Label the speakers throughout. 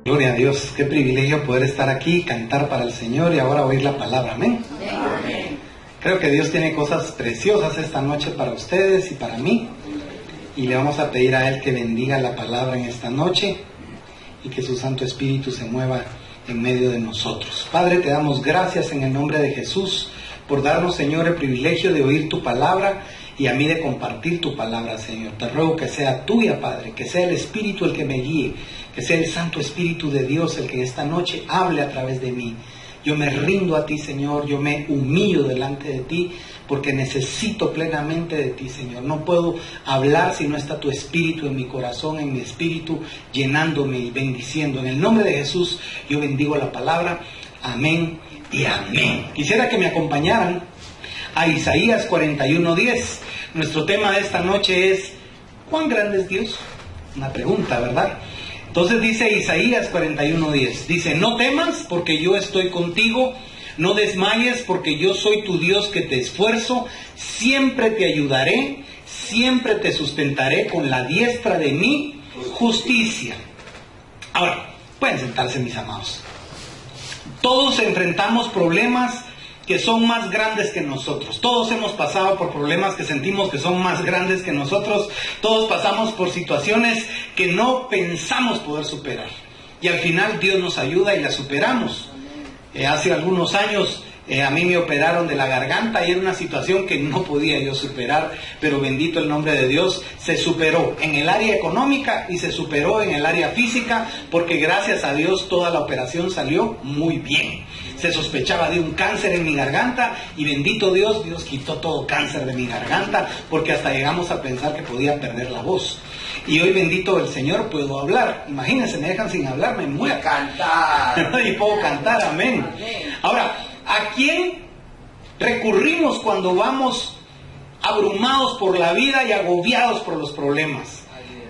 Speaker 1: Gloria a Dios, qué privilegio poder estar aquí, cantar para el Señor y ahora oír la palabra. Amén. Amén. Creo que Dios tiene cosas preciosas esta noche para ustedes y para mí. Y le vamos a pedir a Él que bendiga la palabra en esta noche y que su Santo Espíritu se mueva en medio de nosotros. Padre, te damos gracias en el nombre de Jesús por darnos, Señor, el privilegio de oír tu palabra y a mí de compartir tu palabra, Señor. Te ruego que sea tuya, Padre, que sea el Espíritu el que me guíe, que sea el Santo Espíritu de Dios el que esta noche hable a través de mí. Yo me rindo a ti, Señor, yo me humillo delante de ti, porque necesito plenamente de ti, Señor. No puedo hablar si no está tu Espíritu en mi corazón, en mi espíritu, llenándome y bendiciendo. En el nombre de Jesús, yo bendigo la palabra. Amén y amén. Quisiera que me acompañaran a Isaías 41:10. Nuestro tema de esta noche es, ¿cuán grande es Dios? Una pregunta, ¿verdad? Entonces dice Isaías 41:10, dice, no temas porque yo estoy contigo, no desmayes porque yo soy tu Dios que te esfuerzo, siempre te ayudaré, siempre te sustentaré con la diestra de mi justicia. Ahora, pueden sentarse, mis amados. Todos enfrentamos problemas que son más grandes que nosotros. Todos hemos pasado por problemas que sentimos que son más grandes que nosotros. Todos pasamos por situaciones que no pensamos poder superar. Y al final Dios nos ayuda y las superamos. Hace algunos años a mí me operaron de la garganta y era una situación que no podía yo superar, pero bendito el nombre de Dios, se superó en el área económica y se superó en el área física, porque gracias a Dios toda la operación salió muy bien. Se sospechaba de un cáncer en mi garganta y bendito Dios, Dios quitó todo cáncer de mi garganta, porque hasta llegamos a pensar que podía perder la voz. Y hoy, bendito el Señor, puedo hablar. Imagínense, me dejan sin hablar, me muero a cantar. Y puedo cantar, amén. Ahora, ¿a quién recurrimos cuando vamos abrumados por la vida y agobiados por los problemas?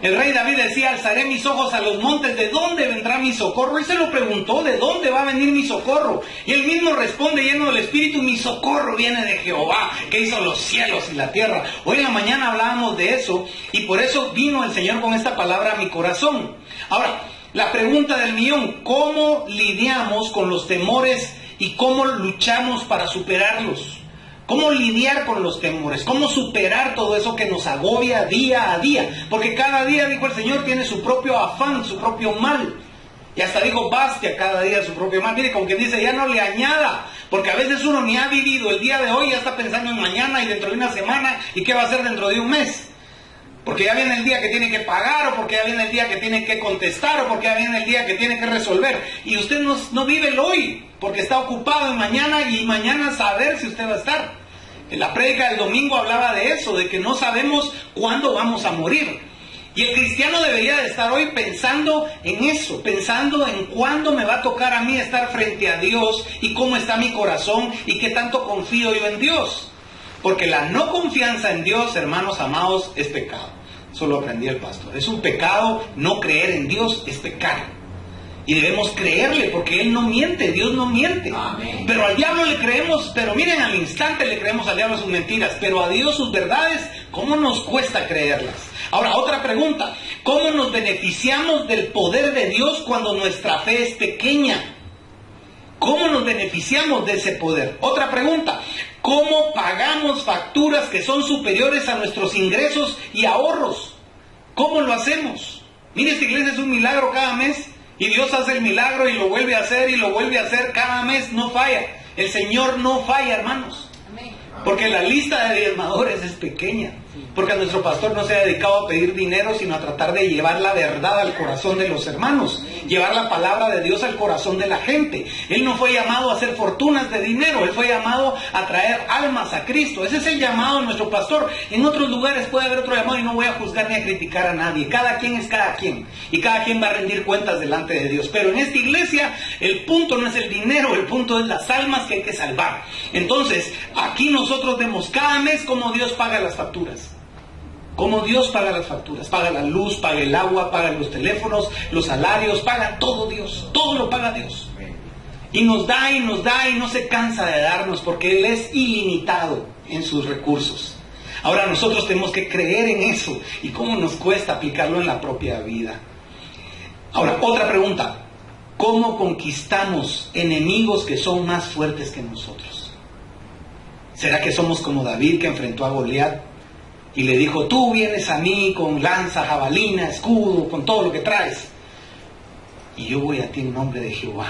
Speaker 1: El rey David decía, alzaré mis ojos a los montes, ¿de dónde vendrá mi socorro? Él se lo preguntó, ¿de dónde va a venir mi socorro? Y él mismo responde lleno del Espíritu, mi socorro viene de Jehová, que hizo los cielos y la tierra. Hoy en la mañana hablábamos de eso, y por eso vino el Señor con esta palabra a mi corazón. Ahora, la pregunta del millón, ¿cómo lidiamos con los temores y cómo luchamos para superarlos? ¿Cómo lidiar con los temores? ¿Cómo superar todo eso que nos agobia día a día? Porque cada día, dijo el Señor, tiene su propio afán, su propio mal. Y hasta dijo, baste a cada día su propio mal. Mire, como quien dice, ya no le añada. Porque a veces uno ni ha vivido el día de hoy, ya está pensando en mañana y dentro de una semana y qué va a hacer dentro de un mes. Porque ya viene el día que tiene que pagar, o porque ya viene el día que tiene que contestar, o porque ya viene el día que tiene que resolver. Y usted no vive el hoy, porque está ocupado en mañana y mañana saber si usted va a estar. En la prédica del domingo hablaba de eso, de que no sabemos cuándo vamos a morir. Y el cristiano debería de estar hoy pensando en eso, pensando en cuándo me va a tocar a mí estar frente a Dios y cómo está mi corazón y qué tanto confío yo en Dios. Porque la no confianza en Dios, hermanos amados, es pecado. Eso lo aprendí el pastor. Es un pecado, no creer en Dios es pecar. Y debemos creerle, porque Él no miente, Dios no miente. Amén. Pero al diablo le creemos, pero miren, al instante le creemos al diablo sus mentiras, pero a Dios sus verdades, ¿cómo nos cuesta creerlas? Ahora, otra pregunta, ¿cómo nos beneficiamos del poder de Dios cuando nuestra fe es pequeña? ¿Cómo nos beneficiamos de ese poder? Otra pregunta, ¿cómo pagamos facturas que son superiores a nuestros ingresos y ahorros? ¿Cómo lo hacemos? Mire, esta iglesia es un milagro cada mes. Y Dios hace el milagro y lo vuelve a hacer y lo vuelve a hacer cada mes, no falla. El Señor no falla, hermanos. Porque la lista de diezmadores es pequeña. Porque nuestro pastor no se ha dedicado a pedir dinero, sino a tratar de llevar la verdad al corazón de los hermanos. Llevar la palabra de Dios al corazón de la gente. Él no fue llamado a hacer fortunas de dinero. Él fue llamado a traer almas a Cristo. Ese es el llamado de nuestro pastor. En otros lugares puede haber otro llamado y no voy a juzgar ni a criticar a nadie. Cada quien es cada quien. Y cada quien va a rendir cuentas delante de Dios. Pero en esta iglesia el punto no es el dinero. El punto es las almas que hay que salvar. Entonces, aquí nosotros vemos cada mes cómo Dios paga las facturas. Cómo Dios paga las facturas, paga la luz, paga el agua, paga los teléfonos, los salarios, paga todo Dios, todo lo paga Dios. Y nos da y nos da y no se cansa de darnos porque Él es ilimitado en sus recursos. Ahora nosotros tenemos que creer en eso y cómo nos cuesta aplicarlo en la propia vida. Ahora, otra pregunta, ¿Cómo conquistamos enemigos que son más fuertes que nosotros? ¿Será que somos como David, que enfrentó a Goliat y le dijo: tú vienes a mí con lanza, jabalina, escudo, con todo lo que traes, y yo voy a ti en nombre de Jehová?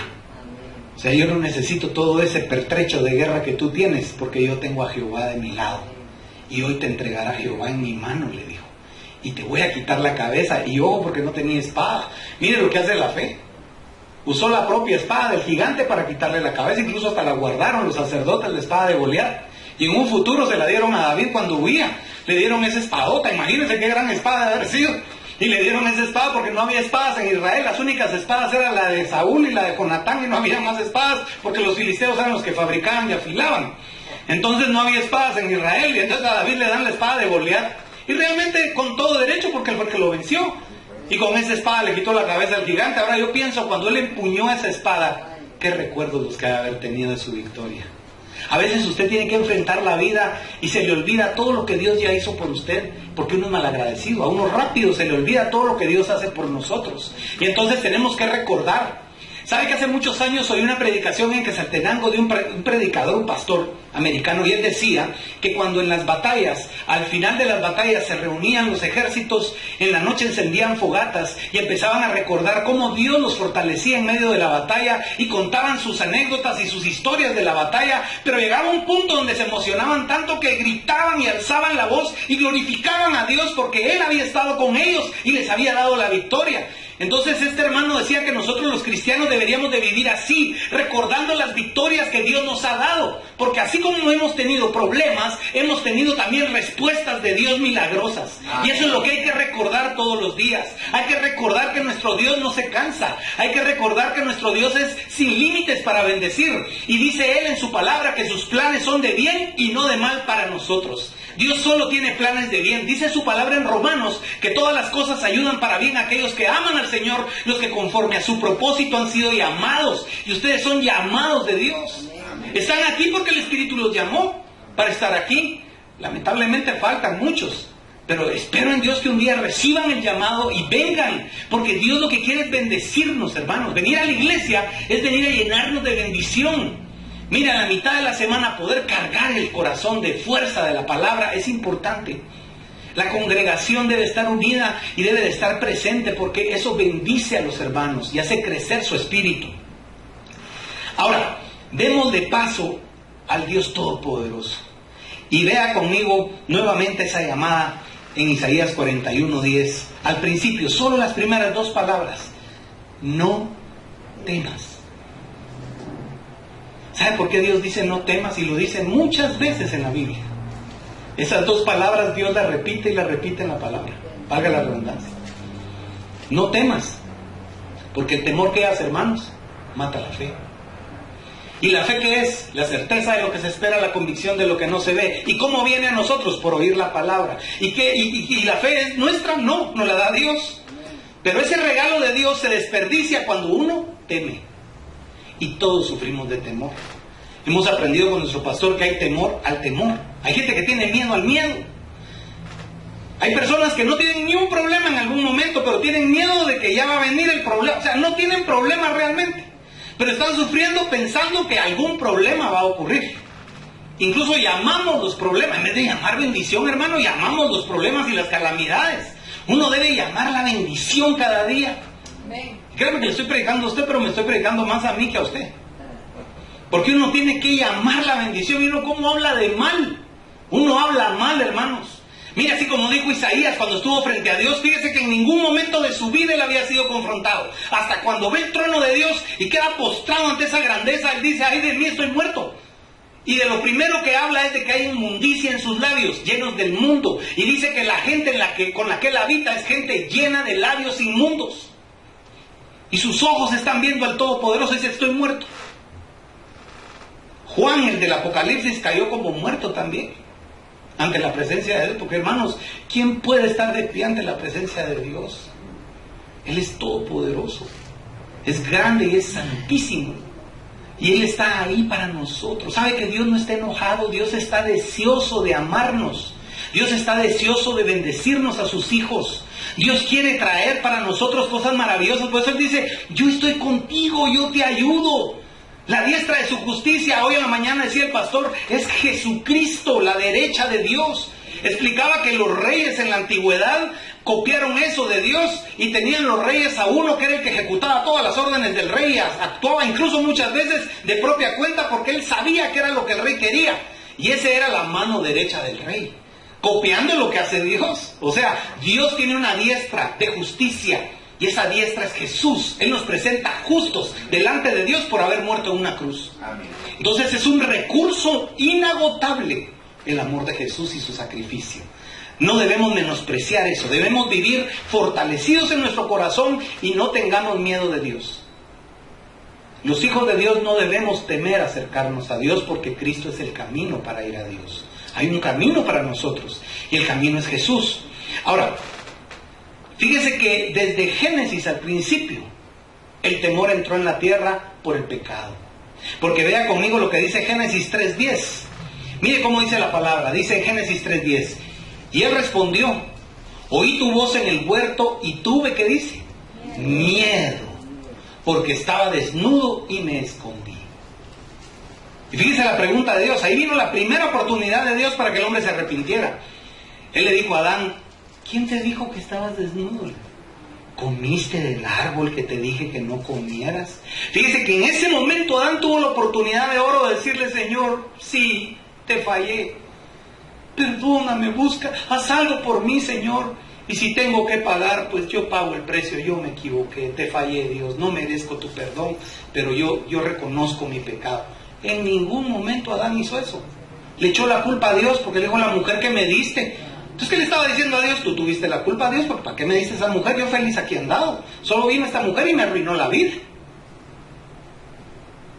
Speaker 1: O sea, yo no necesito todo ese pertrecho de guerra que tú tienes, porque yo tengo a Jehová de mi lado, y hoy te entregará Jehová en mi mano, le dijo, y te voy a quitar la cabeza. Y ojo, porque no tenía espada. Mire lo que hace la fe. Usó la propia espada del gigante para quitarle la cabeza. Incluso hasta la guardaron los sacerdotes, la espada de Goliat. Y en un futuro se la dieron a David cuando huía. Le dieron esa espadota. Imagínense qué gran espada de haber sido. Y le dieron esa espada porque no había espadas en Israel. Las únicas espadas eran la de Saúl y la de Jonatán, y no había más espadas porque los filisteos eran los que fabricaban y afilaban. Entonces no había espadas en Israel, y entonces a David le dan la espada de Goliat. Y realmente con todo derecho, porque él fue el que lo venció. Y con esa espada le quitó la cabeza al gigante. Ahora yo pienso, cuando él empuñó esa espada, qué recuerdos los que ha de haber tenido de su victoria. A veces usted tiene que enfrentar la vida y se le olvida todo lo que Dios ya hizo por usted, porque uno es malagradecido. A uno rápido se le olvida todo lo que Dios hace por nosotros. Y entonces tenemos que recordar. ¿Sabe que hace muchos años oí una predicación en Quetzaltenango de un predicador, un pastor americano, y él decía que cuando en las batallas, al final de las batallas, se reunían los ejércitos, en la noche encendían fogatas y empezaban a recordar cómo Dios los fortalecía en medio de la batalla, y contaban sus anécdotas y sus historias de la batalla, pero llegaba un punto donde se emocionaban tanto que gritaban y alzaban la voz y glorificaban a Dios porque Él había estado con ellos y les había dado la victoria. Entonces este hermano decía que nosotros los cristianos deberíamos de vivir así, recordando las victorias que Dios nos ha dado, porque así como hemos tenido problemas, hemos tenido también respuestas de Dios milagrosas. Y eso es lo que hay que recordar todos los días. Hay que recordar que nuestro Dios no se cansa, hay que recordar que nuestro Dios es sin límites para bendecir, y dice Él en su palabra que sus planes son de bien y no de mal para nosotros. Dios solo tiene planes de bien. Dice su palabra en Romanos que todas las cosas ayudan para bien a aquellos que aman al Señor, los que conforme a su propósito han sido llamados. Y ustedes son llamados de Dios. Están aquí porque el Espíritu los llamó para estar aquí. Lamentablemente faltan muchos, pero espero en Dios que un día reciban el llamado y vengan, porque Dios lo que quiere es bendecirnos, hermanos. Venir a la iglesia es venir a llenarnos de bendición. Mira, a la mitad de la semana poder cargar el corazón de fuerza de la palabra es importante. La congregación debe estar unida y debe de estar presente, porque eso bendice a los hermanos y hace crecer su espíritu. Ahora, demos de paso al Dios Todopoderoso. Y vea conmigo nuevamente esa llamada en Isaías 41:10. Al principio, solo las primeras dos palabras. No temas. ¿Sabe por qué Dios dice no temas? Y lo dice muchas veces en la Biblia. Esas dos palabras Dios las repite y las repite en la palabra. Valga la redundancia. No temas. Porque el temor, ¿qué hace, hermanos? Mata la fe. ¿Y la fe qué es? La certeza de lo que se espera, la convicción de lo que no se ve. ¿Y cómo viene a nosotros? Por oír la palabra. ¿Y la fe es nuestra? No, nos la da Dios. Pero ese regalo de Dios se desperdicia cuando uno teme. Y todos sufrimos de temor. Hemos aprendido con nuestro pastor que hay temor al temor. Hay gente que tiene miedo al miedo. Hay personas que no tienen ni un problema en algún momento, pero tienen miedo de que ya va a venir el problema. O sea, no tienen problema realmente, pero están sufriendo pensando que algún problema va a ocurrir. Incluso llamamos los problemas, en vez de llamar bendición, hermano, llamamos los problemas y las calamidades. Uno debe llamar la bendición cada día. Amén. Créeme que le estoy predicando a usted, pero me estoy predicando más a mí que a usted. Porque uno tiene que llamar la bendición. Y uno, ¿cómo habla de mal? Uno habla mal, hermanos. Mira, así como dijo Isaías cuando estuvo frente a Dios, fíjese que en ningún momento de su vida él había sido confrontado. Hasta cuando ve el trono de Dios y queda postrado ante esa grandeza, él dice: ay de mí, estoy muerto. Y de lo primero que habla es de que hay inmundicia en sus labios, llenos del mundo. Y dice que la gente con la que él habita es gente llena de labios inmundos. Y sus ojos están viendo al Todopoderoso y dice: estoy muerto. Juan, el del Apocalipsis, cayó como muerto también ante la presencia de Dios. Porque, hermanos, ¿quién puede estar de pie ante la presencia de Dios? Él es todopoderoso, es grande y es santísimo. Y Él está ahí para nosotros. ¿Sabe que Dios no está enojado? Dios está deseoso de amarnos. Dios está deseoso de bendecirnos a sus hijos. Dios quiere traer para nosotros cosas maravillosas. Por eso Él dice, yo estoy contigo, yo te ayudo. La diestra de su justicia, hoy en la mañana decía el pastor, es Jesucristo, la derecha de Dios. Explicaba que los reyes en la antigüedad copiaron eso de Dios y tenían los reyes a uno que era el que ejecutaba todas las órdenes del rey, actuaba incluso muchas veces de propia cuenta porque él sabía que era lo que el rey quería. Y ese era la mano derecha del rey, copiando lo que hace Dios. O sea, Dios tiene una diestra de justicia y esa diestra es Jesús. Él nos presenta justos delante de Dios por haber muerto en una cruz. Entonces es un recurso inagotable el amor de Jesús y su sacrificio. No debemos menospreciar eso. Debemos vivir fortalecidos en nuestro corazón y no tengamos miedo de Dios. Los hijos de Dios no debemos temer acercarnos a Dios porque Cristo es el camino para ir a Dios. Hay un camino para nosotros y el camino es Jesús. Ahora, fíjese que desde Génesis al principio el temor entró en la tierra por el pecado. Porque vea conmigo lo que dice Génesis 3:10. Mire cómo dice la palabra. Dice en Génesis 3:10. Y él respondió, oí tu voz en el huerto y tuve, ¿qué dice? Miedo, porque estaba desnudo y me escondí. Y fíjese la pregunta de Dios. Ahí vino la primera oportunidad de Dios para que el hombre se arrepintiera. Él le dijo a Adán, ¿quién te dijo que estabas desnudo? ¿Comiste del árbol que te dije que no comieras? Fíjese que en ese momento Adán tuvo la oportunidad de oro de decirle, Señor, sí, te fallé. Perdóname, busca, haz algo por mí, Señor. Y si tengo que pagar, pues yo pago el precio. Yo me equivoqué, te fallé, Dios. No merezco tu perdón, pero yo reconozco mi pecado. En ningún momento Adán hizo eso. Le echó la culpa a Dios porque le dijo, la mujer que me diste. Entonces, ¿qué le estaba diciendo a Dios? Tú tuviste la culpa a Dios, porque ¿para qué me diste esa mujer? Yo feliz aquí andado. Solo vino esta mujer y me arruinó la vida.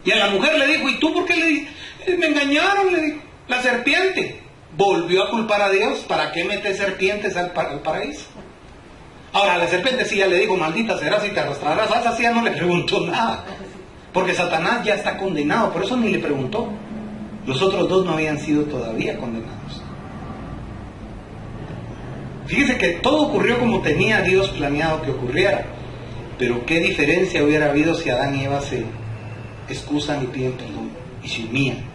Speaker 1: Y a la mujer le dijo, ¿y tú por qué le dijiste? Me engañaron, le dijo. La serpiente. Volvió a culpar a Dios. ¿Para qué metes serpientes al paraíso? Ahora, la serpiente sí ya le dijo, maldita serás y te arrastrarás. A esa sí ya no le preguntó nada. Porque Satanás ya está condenado, por eso ni le preguntó. Los otros dos no habían sido todavía condenados. Fíjese que todo ocurrió como tenía Dios planeado que ocurriera. Pero qué diferencia hubiera habido si Adán y Eva se excusan y piden perdón y se humillan.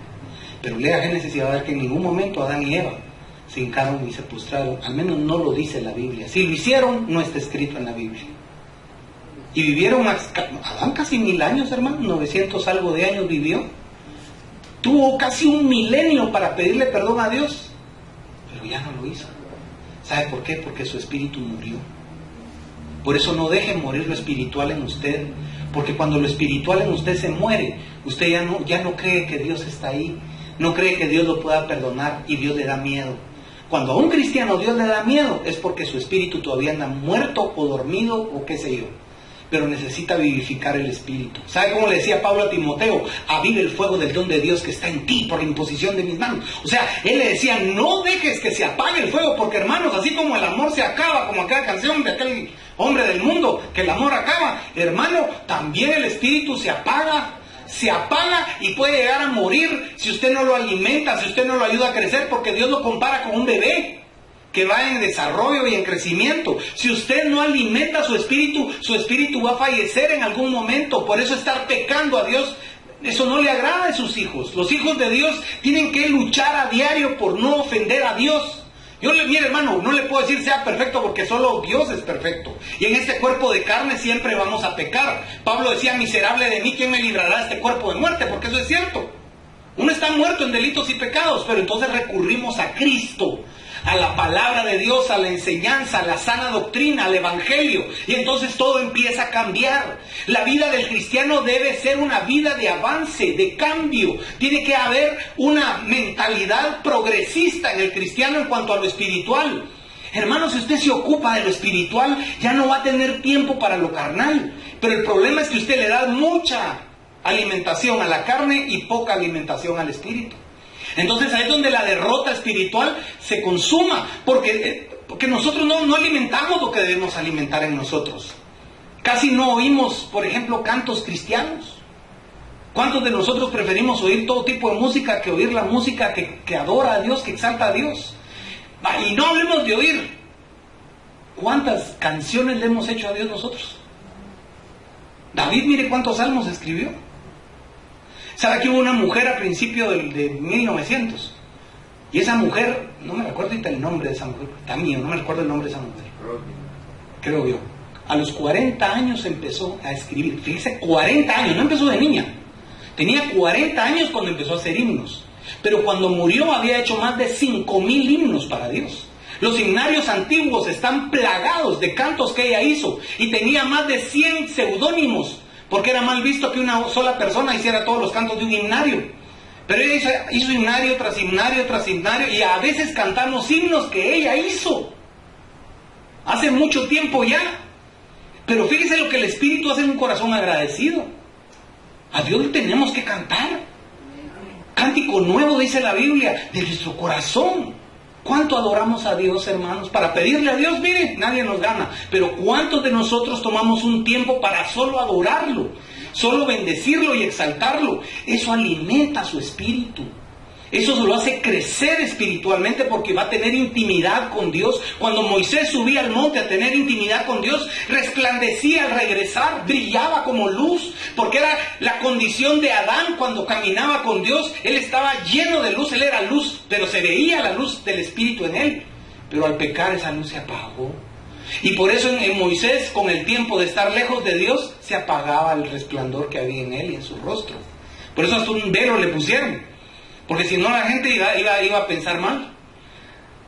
Speaker 1: Pero lea Génesis y va a ver que en ningún momento Adán y Eva se hincaron ni se postraron. Al menos no lo dice la Biblia. Si lo hicieron, no está escrito en la Biblia. Y vivieron Adán casi 1000 años, hermano. 900 algo de años vivió. Tuvo casi 1 milenio para pedirle perdón a Dios. Pero ya no lo hizo. ¿Sabe por qué? Porque su espíritu murió. Por eso no deje morir lo espiritual en usted. Porque cuando lo espiritual en usted se muere, usted ya no cree que Dios está ahí. No cree que Dios lo pueda perdonar y Dios le da miedo. Cuando a un cristiano Dios le da miedo es porque su espíritu todavía anda muerto o dormido o qué sé yo. Pero necesita vivificar el espíritu. ¿Sabe cómo le decía Pablo a Timoteo? Aviva el fuego del don de Dios que está en ti por la imposición de mis manos. O sea, él le decía, no dejes que se apague el fuego, porque hermanos, así como el amor se acaba, como aquella canción de aquel hombre del mundo, que el amor acaba, hermano, también el espíritu se apaga y puede llegar a morir si usted no lo alimenta, si usted no lo ayuda a crecer, porque Dios lo compara con un bebé que va en desarrollo y en crecimiento. Si usted no alimenta su espíritu va a fallecer en algún momento. Por eso estar pecando a Dios, eso no le agrada a sus hijos. Los hijos de Dios tienen que luchar a diario por no ofender a Dios. Mire hermano, no le puedo decir sea perfecto porque solo Dios es perfecto. Y en este cuerpo de carne siempre vamos a pecar. Pablo decía, miserable de mí, ¿quién me librará de este cuerpo de muerte? Porque eso es cierto. Uno está muerto en delitos y pecados, pero entonces recurrimos a Cristo, a la palabra de Dios, a la enseñanza, a la sana doctrina, al evangelio, y entonces todo empieza a cambiar. La vida del cristiano debe ser una vida de avance, de cambio. Tiene que haber una mentalidad progresista en el cristiano en cuanto a lo espiritual. Hermano, si usted se ocupa de lo espiritual, ya no va a tener tiempo para lo carnal. Pero el problema es que usted le da mucha alimentación a la carne y poca alimentación al espíritu. Entonces ahí es donde la derrota espiritual se consuma, porque nosotros no alimentamos lo que debemos alimentar en nosotros. Casi no oímos, por ejemplo, cantos cristianos. ¿Cuántos de nosotros preferimos oír todo tipo de música que oír la música que adora a Dios, que exalta a Dios? Y no hablemos de oír. ¿Cuántas canciones le hemos hecho a Dios nosotros? David, mire cuántos salmos escribió. ¿Sabe que hubo una mujer a principio de 1900? Y esa mujer, no me recuerdo ahorita el nombre de esa mujer, está mío, no me recuerdo el nombre de esa mujer. Creo yo. A los 40 años empezó a escribir. Fíjese, 40 años, no empezó de niña. Tenía 40 años cuando empezó a hacer himnos. Pero cuando murió había hecho más de 5,000 himnos para Dios. Los himnarios antiguos están plagados de cantos que ella hizo. Y tenía más de 100 seudónimos. Porque era mal visto que una sola persona hiciera todos los cantos de un himnario. Pero ella hizo himnario tras himnario tras himnario. Y a veces cantamos himnos que ella hizo. Hace mucho tiempo ya. Pero fíjese lo que el Espíritu hace en un corazón agradecido. A Dios le tenemos que cantar. Cántico nuevo, dice la Biblia, de nuestro corazón. ¿Cuánto adoramos a Dios, hermanos? Para pedirle a Dios, mire, nadie nos gana. Pero ¿cuántos de nosotros tomamos un tiempo para solo adorarlo? Solo bendecirlo y exaltarlo. Eso alimenta su espíritu. Eso lo hace crecer espiritualmente porque va a tener intimidad con Dios. Cuando Moisés subía al monte a tener intimidad con Dios, resplandecía al regresar, brillaba como luz, porque era la condición de Adán cuando caminaba con Dios. Él estaba lleno de luz, él era luz, pero se veía la luz del Espíritu en él. Pero al pecar esa luz se apagó. Y por eso en Moisés, con el tiempo de estar lejos de Dios, se apagaba el resplandor que había en él y en su rostro. Por eso hasta un velo le pusieron. Porque si no la gente iba a pensar mal.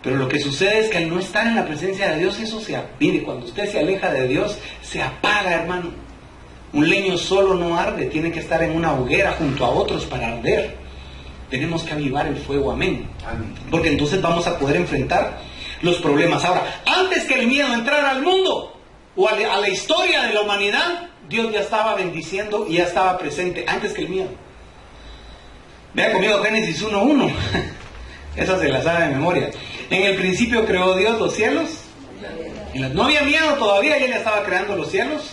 Speaker 1: Pero lo que sucede es que al no estar en la presencia de Dios, eso mire, cuando usted se aleja de Dios, se apaga, hermano. Un leño solo no arde, tiene que estar en una hoguera junto a otros para arder. Tenemos que avivar el fuego, amén. Porque entonces vamos a poder enfrentar los problemas. Ahora, antes que el miedo entrara al mundo o a la historia de la humanidad, Dios ya estaba bendiciendo y ya estaba presente antes que el miedo. Vea conmigo Génesis 1:1. Esa se la sabe de memoria. En el principio creó Dios los cielos. No había miedo todavía, y Él ya estaba creando los cielos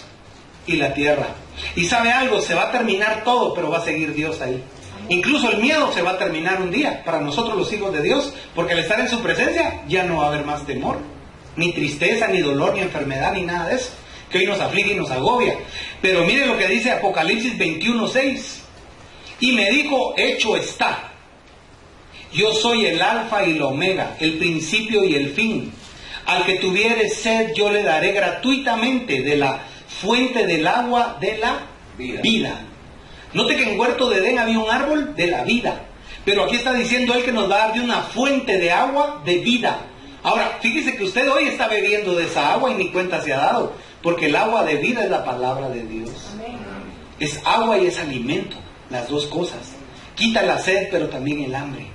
Speaker 1: y la tierra. Y sabe algo, se va a terminar todo, pero va a seguir Dios ahí. Incluso el miedo se va a terminar un día para nosotros los hijos de Dios, porque al estar en su presencia ya no va a haber más temor, ni tristeza, ni dolor, ni enfermedad, ni nada de eso, que hoy nos aflige y nos agobia. Pero mire lo que dice Apocalipsis 21:6. Y me dijo, hecho está. Yo soy el alfa y la omega, el principio y el fin. Al que tuviere sed, yo le daré gratuitamente de la fuente del agua de la vida. Note que en Huerto de Edén había un árbol de la vida. Pero aquí está diciendo él que nos va a dar de una fuente de agua de vida. Ahora, fíjese que usted hoy está bebiendo de esa agua y ni cuenta se ha dado. Porque el agua de vida es la palabra de Dios. Es agua y es alimento. Las dos cosas. Quita la sed, pero también el hambre.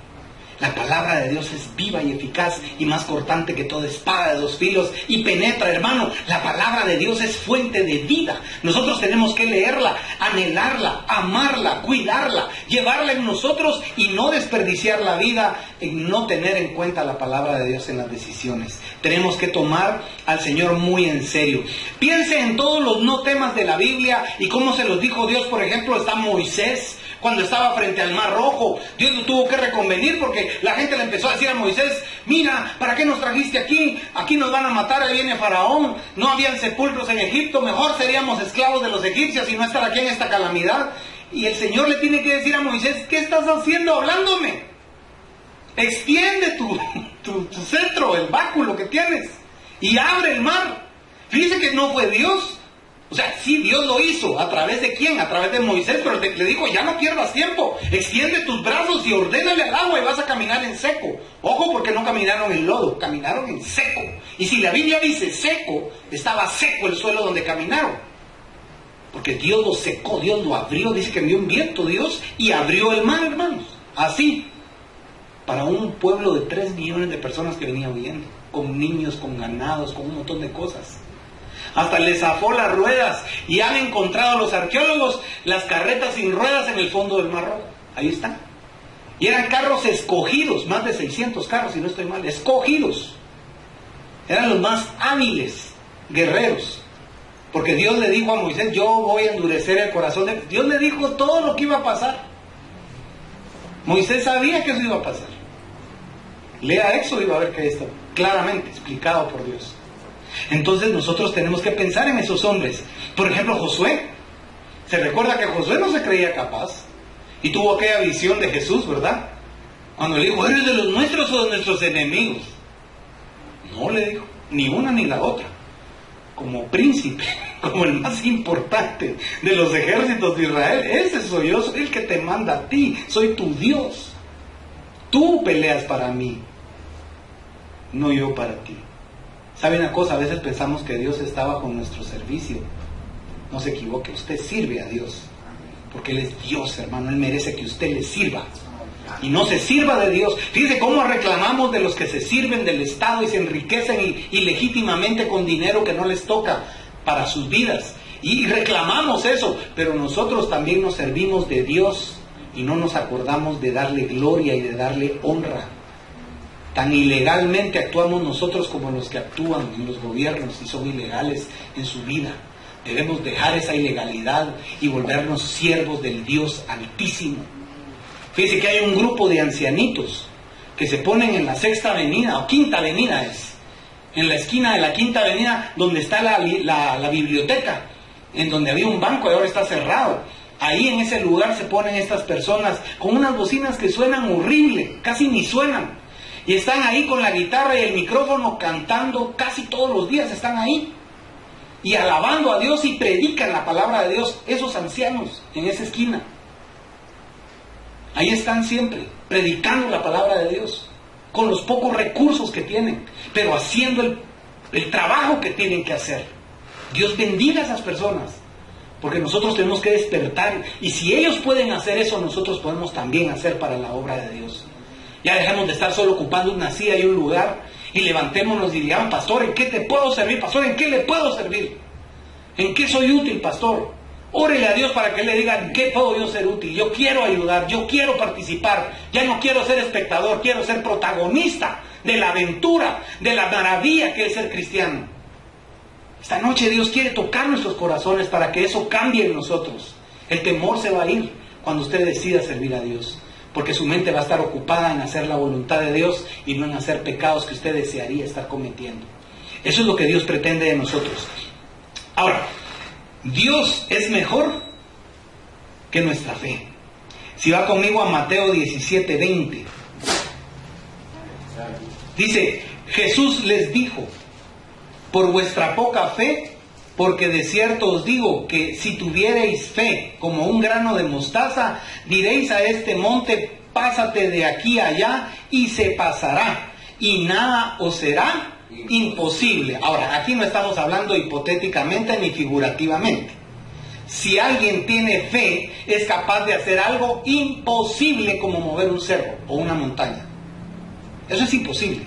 Speaker 1: La palabra de Dios es viva y eficaz y más cortante que toda espada de dos filos y penetra, hermano. La palabra de Dios es fuente de vida. Nosotros tenemos que leerla, anhelarla, amarla, cuidarla, llevarla en nosotros y no desperdiciar la vida en no tener en cuenta la palabra de Dios en las decisiones. Tenemos que tomar al Señor muy en serio. Piense en todos los no temas de la Biblia y cómo se los dijo Dios. Por ejemplo, está Moisés. Cuando estaba frente al Mar Rojo, Dios lo tuvo que reconvenir porque la gente le empezó a decir a Moisés, mira, ¿para qué nos trajiste aquí? Aquí nos van a matar, ahí viene Faraón, no habían sepulcros en Egipto, mejor seríamos esclavos de los egipcios y no estar aquí en esta calamidad. Y el Señor le tiene que decir a Moisés, ¿qué estás haciendo hablándome? Extiende tu cetro, el báculo que tienes, y abre el mar. Fíjese que no fue Dios. O sea, sí, Dios lo hizo. ¿A través de quién? A través de Moisés. Pero le dijo, ya no pierdas tiempo. Extiende tus brazos y ordénale al agua y vas a caminar en seco. Ojo, porque no caminaron en lodo, caminaron en seco. Y si la Biblia dice seco, estaba seco el suelo donde caminaron. Porque Dios lo secó, Dios lo abrió. Dice que envió un viento Dios y abrió el mar, hermanos. Así. Para un pueblo de 3 millones de personas que venían huyendo. Con niños, con ganados, con un montón de cosas. Hasta les zafó las ruedas y han encontrado los arqueólogos las carretas sin ruedas en el fondo del Mar Rojo. Ahí están. Y eran carros escogidos, más de 600 carros, si no estoy mal, escogidos. Eran los más hábiles guerreros. Porque Dios le dijo a Moisés, yo voy a endurecer el corazón de... Dios le dijo todo lo que iba a pasar. Moisés sabía que eso iba a pasar. Lea Éxodo y va a ver que está claramente explicado por Dios. Entonces nosotros tenemos que pensar en esos hombres. Por ejemplo, Josué. Se recuerda que Josué no se creía capaz y tuvo aquella visión de Jesús, ¿verdad? Cuando le dijo, ¿eres de los nuestros o de nuestros enemigos? No, le dijo, ni una ni la otra. Como príncipe, como el más importante de los ejércitos de Israel, ese soy yo, soy el que te manda a ti, soy tu Dios. Tú peleas para mí, no yo para ti. ¿Sabe una cosa? A veces pensamos que Dios está bajo nuestro servicio. No se equivoque, usted sirve a Dios, porque Él es Dios, hermano. Él merece que usted le sirva y no se sirva de Dios. Fíjense cómo reclamamos de los que se sirven del Estado y se enriquecen ilegítimamente con dinero que no les toca para sus vidas, y reclamamos eso, pero nosotros también nos servimos de Dios y no nos acordamos de darle gloria y de darle honra. Tan ilegalmente actuamos nosotros como los que actúan en los gobiernos y son ilegales en su vida. Debemos dejar esa ilegalidad y volvernos siervos del Dios Altísimo. Fíjense que hay un grupo de ancianitos que se ponen en la Sexta Avenida, o Quinta Avenida es, en la esquina de la Quinta Avenida, donde está la biblioteca, en donde había un banco y ahora está cerrado. Ahí en ese lugar se ponen estas personas con unas bocinas que suenan horrible, casi ni suenan. Y están ahí con la guitarra y el micrófono cantando casi todos los días, están ahí. Y alabando a Dios y predican la palabra de Dios, esos ancianos en esa esquina. Ahí están siempre, predicando la palabra de Dios, con los pocos recursos que tienen, pero haciendo el trabajo que tienen que hacer. Dios bendiga a esas personas, porque nosotros tenemos que despertar, y si ellos pueden hacer eso, nosotros podemos también hacer para la obra de Dios. Ya dejemos de estar solo ocupando una silla y un lugar, y levantémonos y digamos, pastor, ¿en qué te puedo servir? Pastor, ¿en qué le puedo servir? ¿En qué soy útil, pastor? Órele a Dios para que le diga, ¿en qué puedo yo ser útil? Yo quiero ayudar, yo quiero participar, ya no quiero ser espectador, quiero ser protagonista de la aventura, de la maravilla que es ser cristiano. Esta noche Dios quiere tocar nuestros corazones para que eso cambie en nosotros. El temor se va a ir cuando usted decida servir a Dios, porque su mente va a estar ocupada en hacer la voluntad de Dios y no en hacer pecados que usted desearía estar cometiendo. Eso es lo que Dios pretende de nosotros. Ahora, Dios es mejor que nuestra fe. Si va conmigo a Mateo 17:20, dice, Jesús les dijo, por vuestra poca fe, porque de cierto os digo que si tuviereis fe como un grano de mostaza, diréis a este monte, pásate de aquí a allá, y se pasará, y nada os será imposible. Ahora, aquí no estamos hablando hipotéticamente ni figurativamente. Si alguien tiene fe, es capaz de hacer algo imposible como mover un cerro o una montaña. Eso es imposible.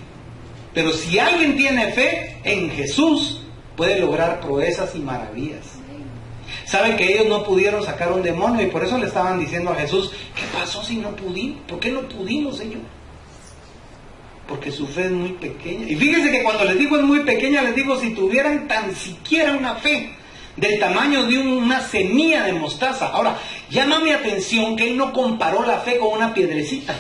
Speaker 1: Pero si alguien tiene fe en Jesús, puede lograr proezas y maravillas. Saben que ellos no pudieron sacar un demonio y por eso le estaban diciendo a Jesús, ¿qué pasó si no pudimos? ¿Por qué no pudimos, Señor? Porque su fe es muy pequeña. Y fíjense que cuando les digo es muy pequeña, les digo si tuvieran tan siquiera una fe del tamaño de una semilla de mostaza. Ahora, llama mi atención que él no comparó la fe con una piedrecita.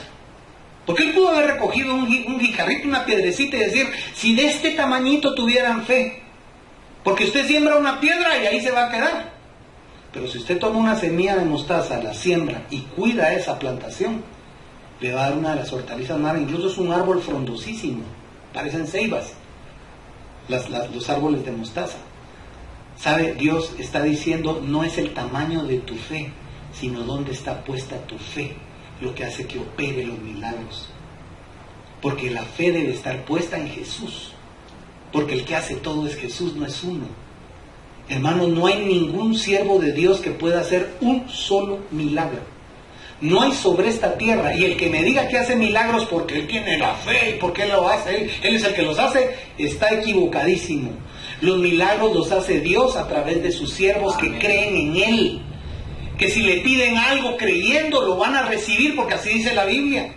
Speaker 1: Porque él pudo haber recogido un guijarrito, una piedrecita y decir, si de este tamañito tuvieran fe. Porque usted siembra una piedra y ahí se va a quedar. Pero si usted toma una semilla de mostaza, la siembra y cuida esa plantación, le va a dar una de las hortalizas más, incluso es un árbol frondosísimo, parecen ceibas, los árboles de mostaza. ¿Sabe? Dios está diciendo, no es el tamaño de tu fe, sino dónde está puesta tu fe, lo que hace que opere los milagros. Porque la fe debe estar puesta en Jesús, porque el que hace todo es Jesús, no es uno. Hermanos, no hay ningún siervo de Dios que pueda hacer un solo milagro. No hay sobre esta tierra, y el que me diga que hace milagros porque él tiene la fe y porque él lo hace, él es el que los hace, está equivocadísimo. Los milagros los hace Dios a través de sus siervos que creen en Él. Que si le piden algo creyendo lo van a recibir, porque así dice la Biblia.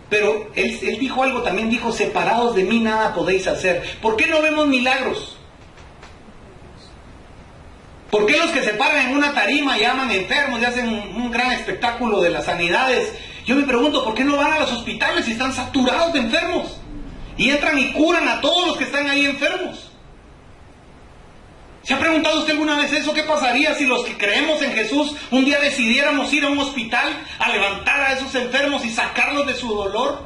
Speaker 1: Pero él dijo algo, también dijo, separados de mí nada podéis hacer. ¿Por qué no vemos milagros? ¿Por qué los que se paran en una tarima llaman enfermos y hacen un gran espectáculo de las sanidades? Yo me pregunto, ¿por qué no van a los hospitales si están saturados de enfermos? Y entran y curan a todos los que están ahí enfermos. ¿Se ha preguntado usted alguna vez eso? ¿Qué pasaría si los que creemos en Jesús un día decidiéramos ir a un hospital a levantar a esos enfermos y sacarlos de su dolor?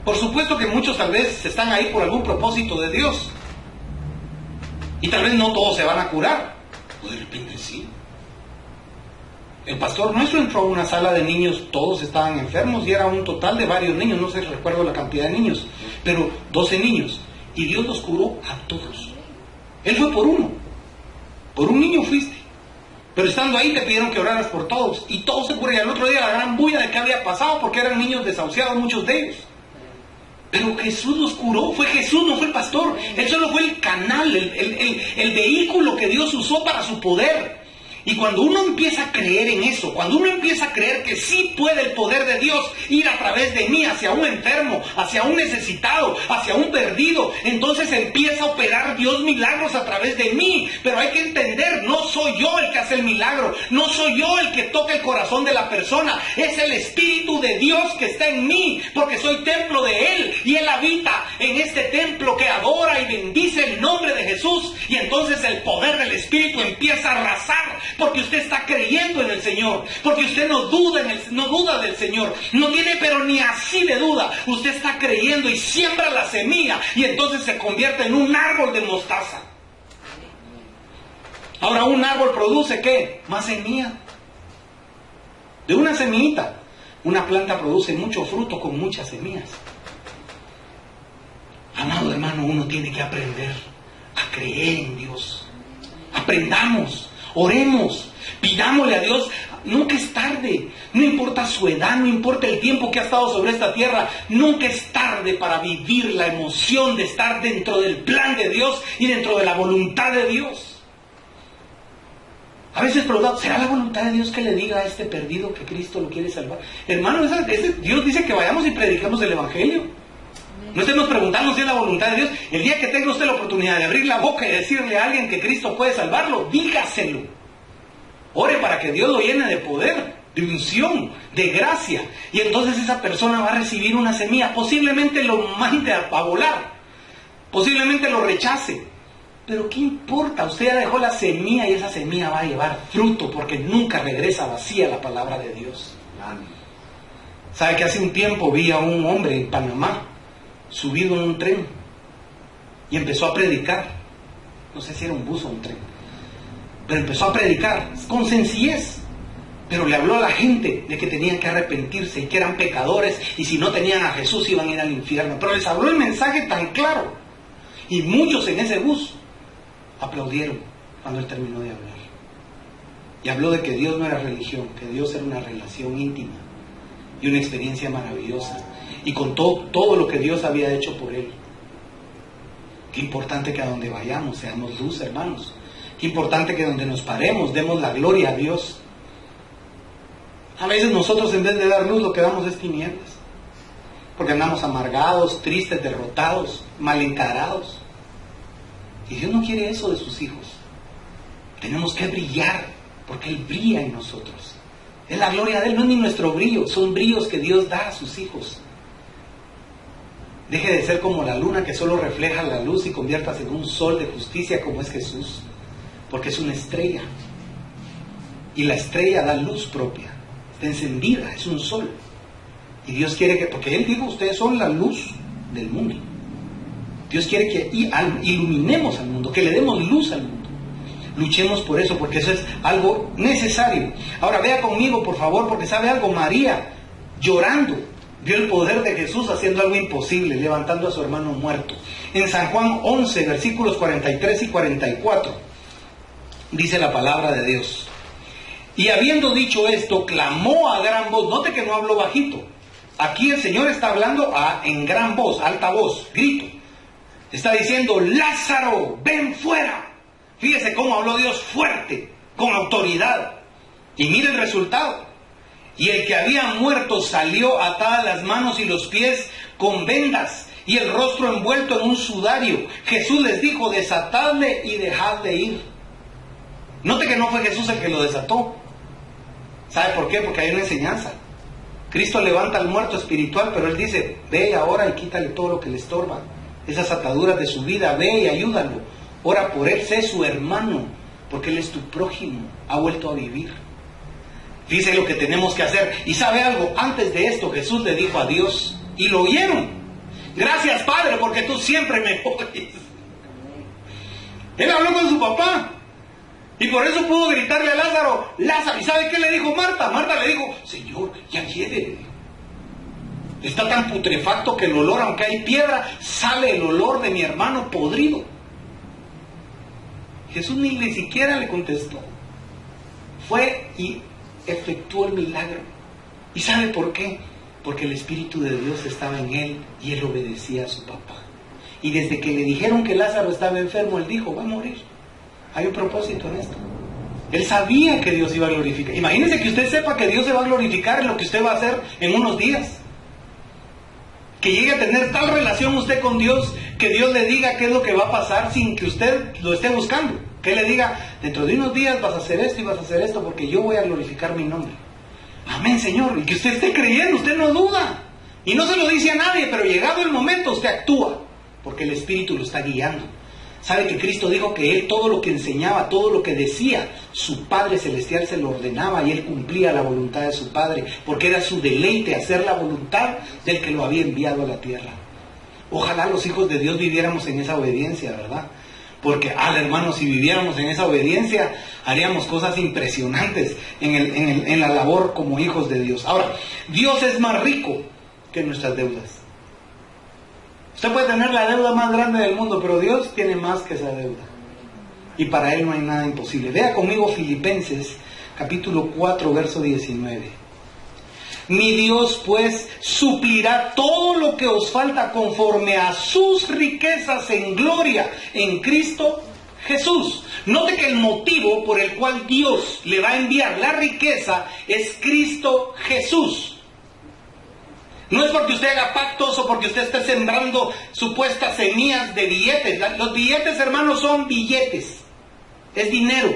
Speaker 1: Por supuesto que muchos tal vez están ahí por algún propósito de Dios. Y tal vez no todos se van a curar. O de repente sí. El pastor nuestro entró a una sala de niños, todos estaban enfermos y era un total de varios niños, no sé, recuerdo la cantidad de niños, pero 12 niños. Y Dios los curó a todos. Él fue por uno. Por un niño fuiste. Pero estando ahí te pidieron que oraras por todos. Y todos se curaron. Y al otro día la gran bulla de qué había pasado, porque eran niños desahuciados, muchos de ellos. Pero Jesús los curó. Fue Jesús, no fue el pastor. Él solo fue el canal, el vehículo que Dios usó para su poder. Y cuando uno empieza a creer en eso, cuando uno empieza a creer que sí puede el poder de Dios ir a través de mí hacia un enfermo, hacia un necesitado, hacia un perdido, entonces empieza a operar Dios milagros a través de mí. Pero hay que entender, no soy yo el que hace el milagro, no soy yo el que toca el corazón de la persona, es el Espíritu de Dios que está en mí, porque soy templo de Él y Él habita en este templo que adora y bendice el nombre de Jesús. Y entonces el poder del Espíritu empieza a arrasar. Porque usted está creyendo en el Señor, porque usted no duda del Señor, no tiene pero ni así de duda. Usted está creyendo y siembra la semilla y entonces se convierte en un árbol de mostaza. Ahora, un árbol produce ¿qué? Más semilla. De una semillita, una planta produce mucho fruto con muchas semillas. Amado hermano, uno tiene que aprender a creer en Dios. Aprendamos. Oremos, pidámosle a Dios, nunca es tarde, no importa su edad, no importa el tiempo que ha estado sobre esta tierra, nunca es tarde para vivir la emoción de estar dentro del plan de Dios y dentro de la voluntad de Dios. A veces preguntamos, ¿será la voluntad de Dios que le diga a este perdido que Cristo lo quiere salvar? Hermano, Dios dice que vayamos y prediquemos el Evangelio. No estemos preguntando si es la voluntad de Dios. El día que tenga usted la oportunidad de abrir la boca y decirle a alguien que Cristo puede salvarlo, dígaselo. Ore para que Dios lo llene de poder, de unción, de gracia. Y entonces esa persona va a recibir una semilla. Posiblemente lo mande a volar. Posiblemente lo rechace. Pero ¿qué importa? Usted ya dejó la semilla y esa semilla va a llevar fruto, porque nunca regresa vacía la palabra de Dios. ¿Sabe que hace un tiempo vi a un hombre en Panamá subido en un tren y empezó a predicar? No sé si era un bus o un tren, pero empezó a predicar con sencillez, pero le habló a la gente de que tenían que arrepentirse y que eran pecadores y si no tenían a Jesús iban a ir al infierno, pero les habló el mensaje tan claro y muchos en ese bus aplaudieron cuando él terminó de hablar y habló de que Dios no era religión, que Dios era una relación íntima y una experiencia maravillosa. Y contó todo lo que Dios había hecho por él. Qué importante que a donde vayamos seamos luz, hermanos. Qué importante que donde nos paremos demos la gloria a Dios. A veces nosotros en vez de dar luz lo que damos es tinieblas. Porque andamos amargados, tristes, derrotados, mal encarados. Y Dios no quiere eso de sus hijos. Tenemos que brillar, porque Él brilla en nosotros. Es la gloria de Él, no es ni nuestro brillo, son brillos que Dios da a sus hijos. Deje de ser como la luna que solo refleja la luz y conviértase en un sol de justicia como es Jesús. Porque es una estrella. Y la estrella da luz propia. Está encendida, es un sol. Y Dios quiere que, porque Él dijo, ustedes son la luz del mundo. Dios quiere que iluminemos al mundo, que le demos luz al mundo. Luchemos por eso, porque eso es algo necesario. Ahora vea conmigo, por favor, porque sabe algo, María, llorando, vio el poder de Jesús haciendo algo imposible, levantando a su hermano muerto. En San Juan 11, versículos 43 y 44, dice la palabra de Dios. Y habiendo dicho esto, clamó a gran voz. Note que no habló bajito. Aquí el Señor está hablando en gran voz, alta voz, grito. Está diciendo, Lázaro, ven fuera. Fíjese cómo habló Dios fuerte, con autoridad. Y mire el resultado. Y el que había muerto salió atadas las manos y los pies con vendas y el rostro envuelto en un sudario. Jesús les dijo, desatadle y dejadle ir. Note que no fue Jesús el que lo desató. ¿Sabe por qué? Porque hay una enseñanza. Cristo levanta al muerto espiritual, pero Él dice, ve ahora y quítale todo lo que le estorba. esas ataduras de su vida, ve y ayúdalo. Ora por él, sé su hermano, porque él es tu prójimo, ha vuelto a vivir. Dice lo que tenemos que hacer. Y sabe algo, antes de esto Jesús le dijo a Dios, y lo oyeron: gracias, Padre, porque tú siempre me oyes. Él habló con su papá. Y por eso pudo gritarle a Lázaro, Lázaro. ¿Y sabe qué le dijo Marta? Marta le dijo, Señor, ya llévele. Está tan putrefacto que el olor, aunque hay piedra, sale el olor de mi hermano podrido. Jesús ni siquiera le contestó. Fue y efectuó el milagro. ¿Y sabe por qué? Porque el Espíritu de Dios estaba en él y él obedecía a su papá. Y desde que le dijeron que Lázaro estaba enfermo, él dijo, va a morir. Hay un propósito en esto. Él sabía que Dios iba a glorificar. Imagínese que usted sepa que Dios se va a glorificar en lo que usted va a hacer en unos días. Que llegue a tener tal relación usted con Dios, que Dios le diga qué es lo que va a pasar sin que usted lo esté buscando. Que le diga, dentro de unos días vas a hacer esto y vas a hacer esto porque yo voy a glorificar mi nombre. Amén, Señor. Y que usted esté creyendo, usted no duda. Y no se lo dice a nadie, pero llegado el momento usted actúa, porque el Espíritu lo está guiando. Sabe que Cristo dijo que Él todo lo que enseñaba, todo lo que decía, su Padre Celestial se lo ordenaba y Él cumplía la voluntad de su Padre, porque era su deleite hacer la voluntad del que lo había enviado a la tierra. Ojalá los hijos de Dios viviéramos en esa obediencia, ¿verdad? Porque, hermanos, si viviéramos en esa obediencia, haríamos cosas impresionantes en la labor como hijos de Dios. Ahora, Dios es más rico que nuestras deudas. Usted puede tener la deuda más grande del mundo, pero Dios tiene más que esa deuda. Y para Él no hay nada imposible. Vea conmigo Filipenses, capítulo 4, verso 19. Mi Dios, pues, suplirá todo lo que os falta conforme a sus riquezas en gloria en Cristo Jesús. Note que el motivo por el cual Dios le va a enviar la riqueza es Cristo Jesús. No es porque usted haga pactos o porque usted esté sembrando supuestas semillas de billetes. Los billetes, hermanos, son billetes. Es dinero.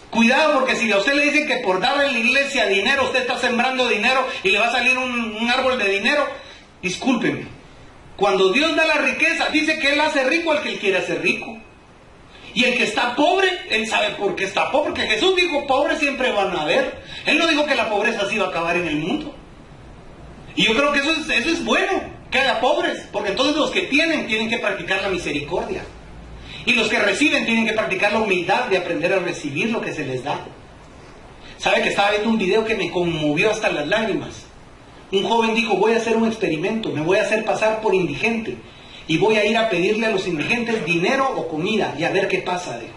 Speaker 1: Cuidado, porque si a usted le dicen que por darle a la iglesia dinero, usted está sembrando dinero y le va a salir un árbol de dinero, discúlpeme. Cuando Dios da la riqueza, dice que Él hace rico al que Él quiere hacer rico. Y el que está pobre, Él sabe por qué está pobre, porque Jesús dijo, pobres siempre van a haber. Él no dijo que la pobreza se iba a acabar en el mundo. Y yo creo que eso es bueno, que haya pobres, porque entonces los que tienen que practicar la misericordia. Y los que reciben tienen que practicar la humildad de aprender a recibir lo que se les da. ¿Sabe que estaba viendo un video que me conmovió hasta las lágrimas? Un joven dijo, voy a hacer un experimento, me voy a hacer pasar por indigente. Y voy a ir a pedirle a los indigentes dinero o comida y a ver qué pasa, dijo.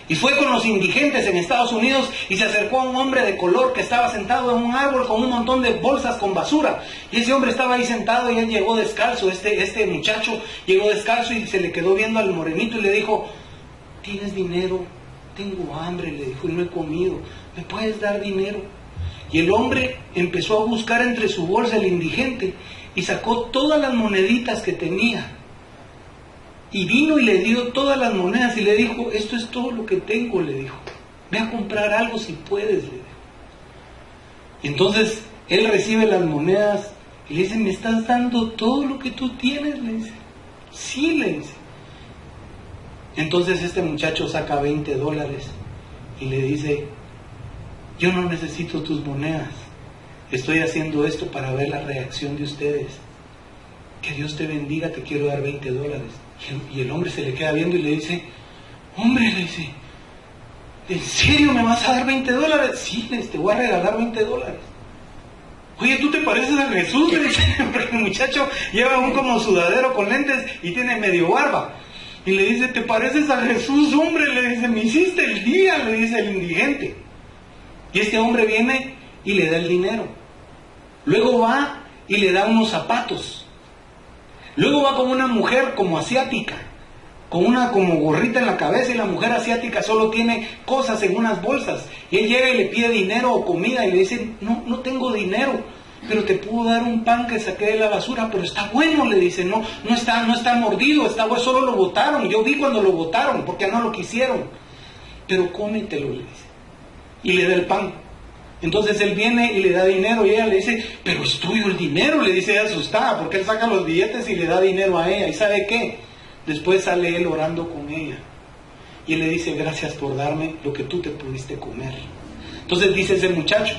Speaker 1: Y fue con los indigentes en Estados Unidos y se acercó a un hombre de color que estaba sentado en un árbol con un montón de bolsas con basura. Y ese hombre estaba ahí sentado y él llegó descalzo, este muchacho llegó descalzo y se le quedó viendo al morenito y le dijo, ¿tienes dinero? Tengo hambre, le dijo, y no he comido, ¿me puedes dar dinero? Y el hombre empezó a buscar entre su bolsa el indigente y sacó todas las moneditas que tenía. Y vino y le dio todas las monedas y le dijo, esto es todo lo que tengo, le dijo. Ve a comprar algo si puedes, le dijo. Y entonces él recibe las monedas y le dice, ¿me estás dando todo lo que tú tienes? Le dice. Sí, le dice. Entonces este muchacho saca $20 y le dice, yo no necesito tus monedas. Estoy haciendo esto para ver la reacción de ustedes. Que Dios te bendiga, te quiero dar $20. Y el hombre se le queda viendo y le dice, hombre, le dice, ¿en serio me vas a dar $20? Sí, te voy a regalar $20. Oye, ¿tú te pareces a Jesús? Le dice, porque el muchacho lleva un como sudadero con lentes y tiene medio barba. Y le dice, ¿te pareces a Jesús, hombre? Le dice, me hiciste el día, le dice el indigente. Y este hombre viene y le da el dinero. Luego va y le da unos zapatos. Luego va con una mujer como asiática, con una como gorrita en la cabeza, y la mujer asiática solo tiene cosas en unas bolsas. Y él llega y le pide dinero o comida y le dice, no tengo dinero, pero te puedo dar un pan que saqué de la basura, pero está bueno, le dice, no está mordido, está bueno, solo lo botaron, yo vi cuando lo botaron, porque no lo quisieron, pero cómetelo, le dice. Y le da el pan. Entonces él viene y le da dinero y ella le dice, pero es tuyo el dinero, le dice ella asustada, porque él saca los billetes y le da dinero a ella. ¿Y sabe qué? Después sale él orando con ella y él le dice, gracias por darme lo que tú te pudiste comer. Entonces dice ese muchacho,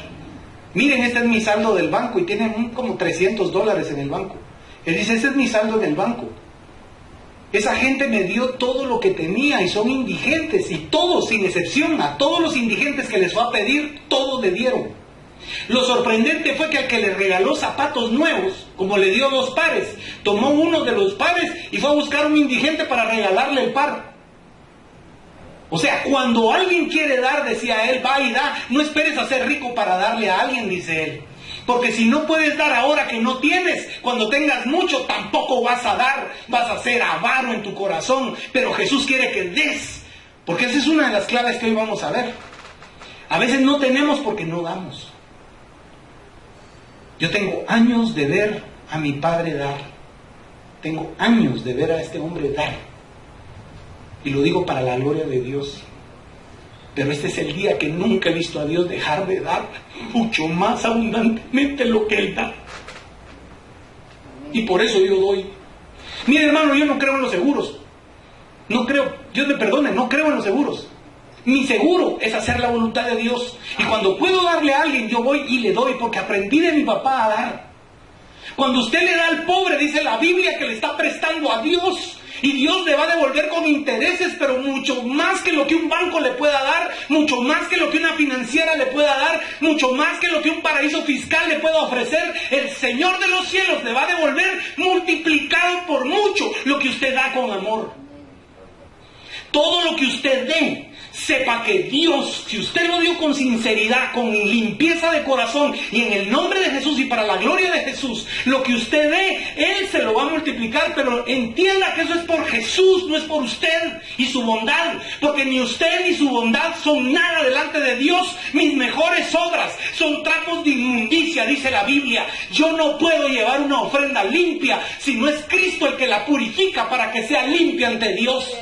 Speaker 1: miren, este es mi saldo del banco, y tiene como $300 en el banco. Él dice, ese es mi saldo en el banco. Esa gente me dio todo lo que tenía y son indigentes, y todos, sin excepción, a todos los indigentes que les fue a pedir, todos le dieron. Lo sorprendente fue que al que le regaló zapatos nuevos, como le dio 2 pares, tomó uno de los pares y fue a buscar un indigente para regalarle el par. O sea, cuando alguien quiere dar, decía él, va y da, no esperes a ser rico para darle a alguien, dice él. Porque si no puedes dar ahora que no tienes, cuando tengas mucho tampoco vas a dar, vas a ser avaro en tu corazón. Pero Jesús quiere que des, porque esa es una de las claves que hoy vamos a ver. A veces no tenemos porque no damos. Yo tengo años de ver a mi padre dar. Tengo años de ver a este hombre dar. Y lo digo para la gloria de Dios. Pero este es el día que nunca he visto a Dios dejar de dar mucho más abundantemente lo que Él da. Y por eso yo doy. Mire, hermano, yo no creo en los seguros. No creo, Dios me perdone, no creo en los seguros. Mi seguro es hacer la voluntad de Dios. Y cuando puedo darle a alguien, yo voy y le doy, porque aprendí de mi papá a dar. Cuando usted le da al pobre, dice la Biblia que le está prestando a Dios. Y Dios le va a devolver con intereses, pero mucho más que lo que un banco le pueda dar, mucho más que lo que una financiera le pueda dar, mucho más que lo que un paraíso fiscal le pueda ofrecer. El Señor de los cielos le va a devolver multiplicado por mucho lo que usted da con amor. Todo lo que usted dé, sepa que Dios, si usted lo dio con sinceridad, con limpieza de corazón y en el nombre de Jesús y para la gloria de Jesús, lo que usted dé, Él se lo va a multiplicar, pero entienda que eso es por Jesús, no es por usted y su bondad, porque ni usted ni su bondad son nada delante de Dios. Mis mejores obras son trapos de inmundicia, dice la Biblia. Yo no puedo llevar una ofrenda limpia si no es Cristo el que la purifica para que sea limpia ante Dios.